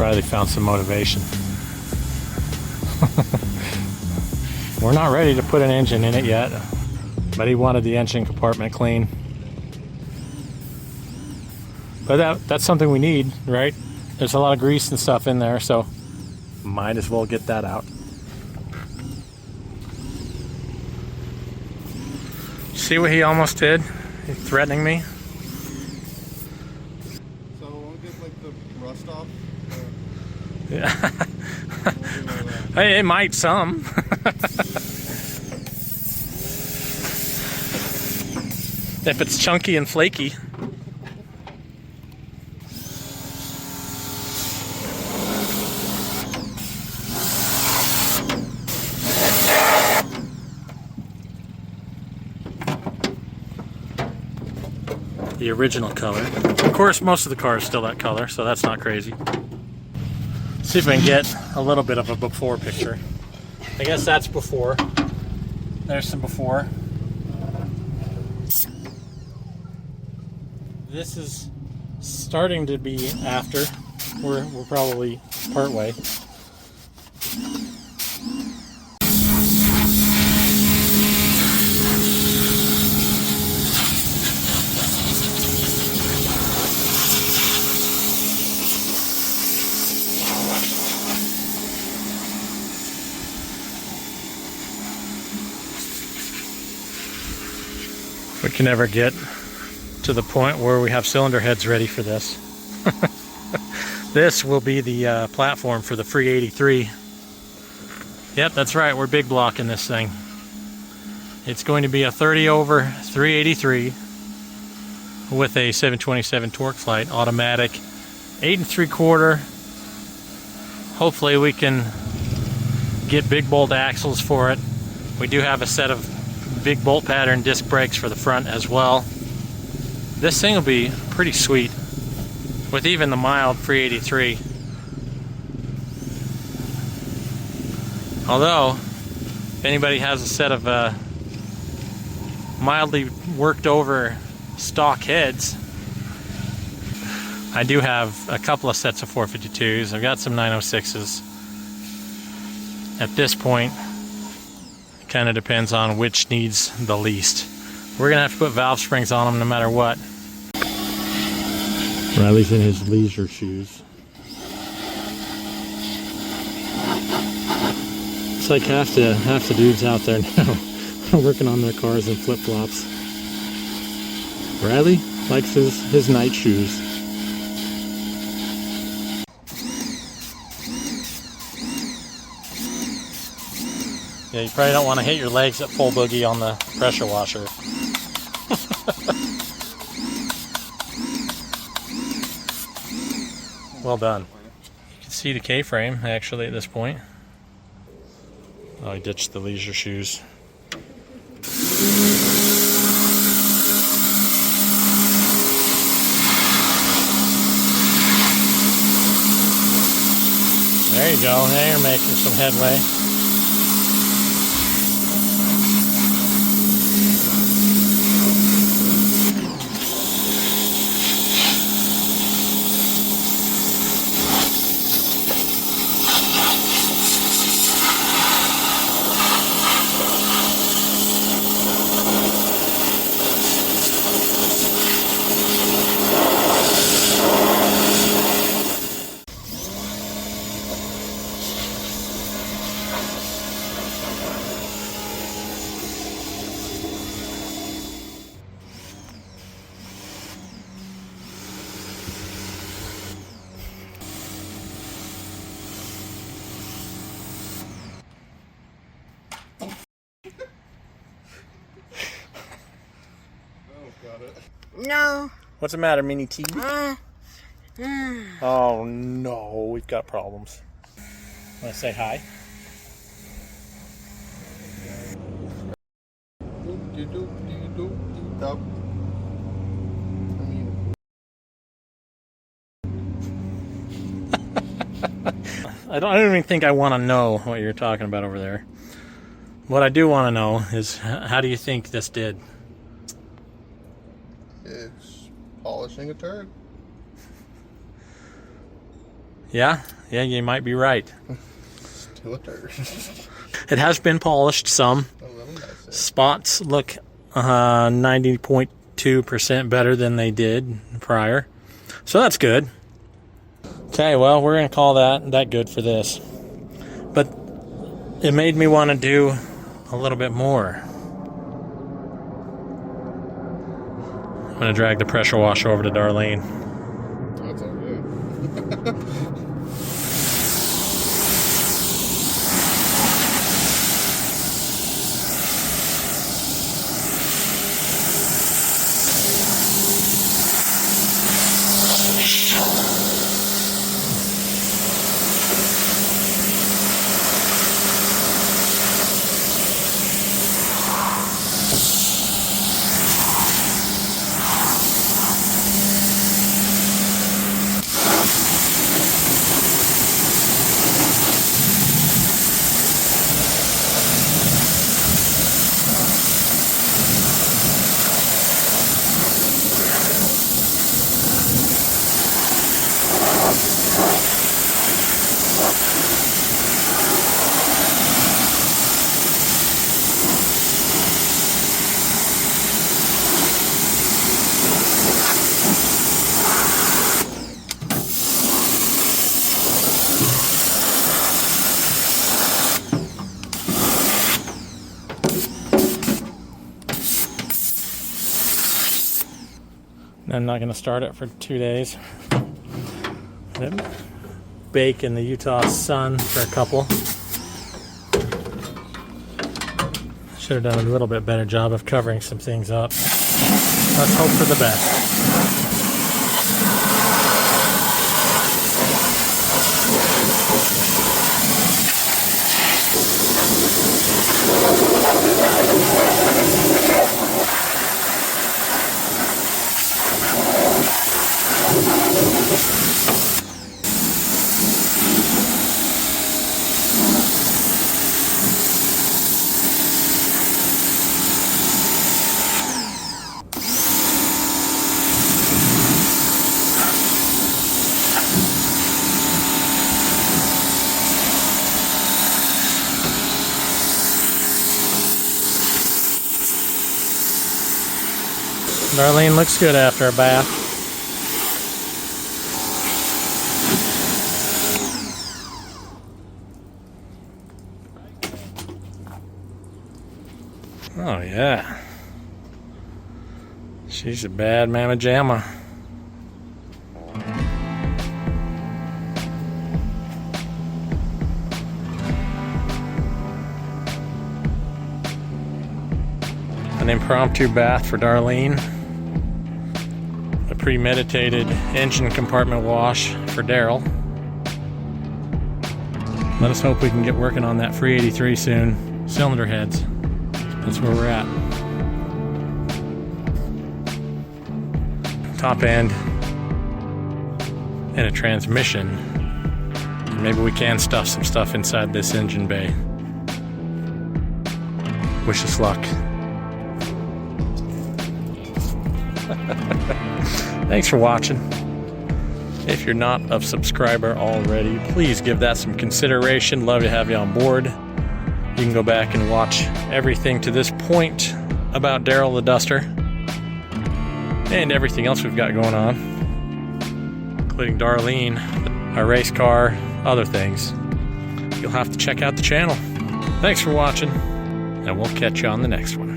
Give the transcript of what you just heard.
Riley found some motivation. We're not ready to put an engine in it yet, but he wanted the engine compartment clean. But that's something we need, right? There's a lot of grease and stuff in there, so might as well get that out. See what he almost did? He's threatening me. So we'll get like the rust off. Yeah. Hey, it might some. If it's chunky and flaky. The original color. Of course, most of the car is still that color, so that's not crazy. See if we can get a little bit of a before picture. I guess that's before. There's some before. This is starting to be after. We're probably part way. We can never get to the point where we have cylinder heads ready for this. This will be the platform for the Free 83. Yep, that's right, we're big blocking this thing. It's going to be a 30 over 383 with a 727 torque flight, automatic, 8 3/4. Hopefully we can get big bolt axles for it. We do have a set of big bolt pattern disc brakes for the front as well. This thing will be pretty sweet with even the mild 383. Although, if anybody has a set of mildly worked over stock heads, I do have a couple of sets of 452s. I've got some 906s. At this point, kind of depends on which needs the least. We're gonna have to put valve springs on them no matter what. Riley's in his leisure shoes. It's like half the dudes out there now are working on their cars in flip-flops. Riley likes his night shoes. Yeah, you probably don't want to hit your legs at full boogie on the pressure washer. Well done. You can see the K-frame actually at this point. Oh, I ditched the leisure shoes. There you go. Now you're making some headway. No. What's the matter, Mini T? Oh no, we've got problems. Want to say hi? I don't even think I want to know what you're talking about over there. What I do want to know is, how do you think this did? It's polishing a turd. Yeah, you might be right. Still a dirt. It has been polished some. A little nicer. Spots look 90.2% better than they did prior. So that's good. Okay, well, we're going to call that good for this. But it made me want to do a little bit more. I'm going to drag the pressure washer over to Darlene. That's all good. I'm not going to start it for 2 days. Let it bake in the Utah sun for a couple. Should have done a little bit better job of covering some things up. Let's hope for the best. Darlene looks good after a bath. Oh yeah. She's a bad mama jamma. An impromptu bath for Darlene. A premeditated engine compartment wash for Darryl. Let us hope we can get working on that free 83 soon. Cylinder heads. That's where we're at. Top end and a transmission. Maybe we can stuff some stuff inside this engine bay. Wish us luck. Thanks for watching. If you're not a subscriber already, please give that some consideration. Love to have you on board. You can go back and watch everything to this point about Darryl the Duster and everything else we've got going on, including Darlene, our race car, other things. You'll have to check out the channel. Thanks for watching, and we'll catch you on the next one.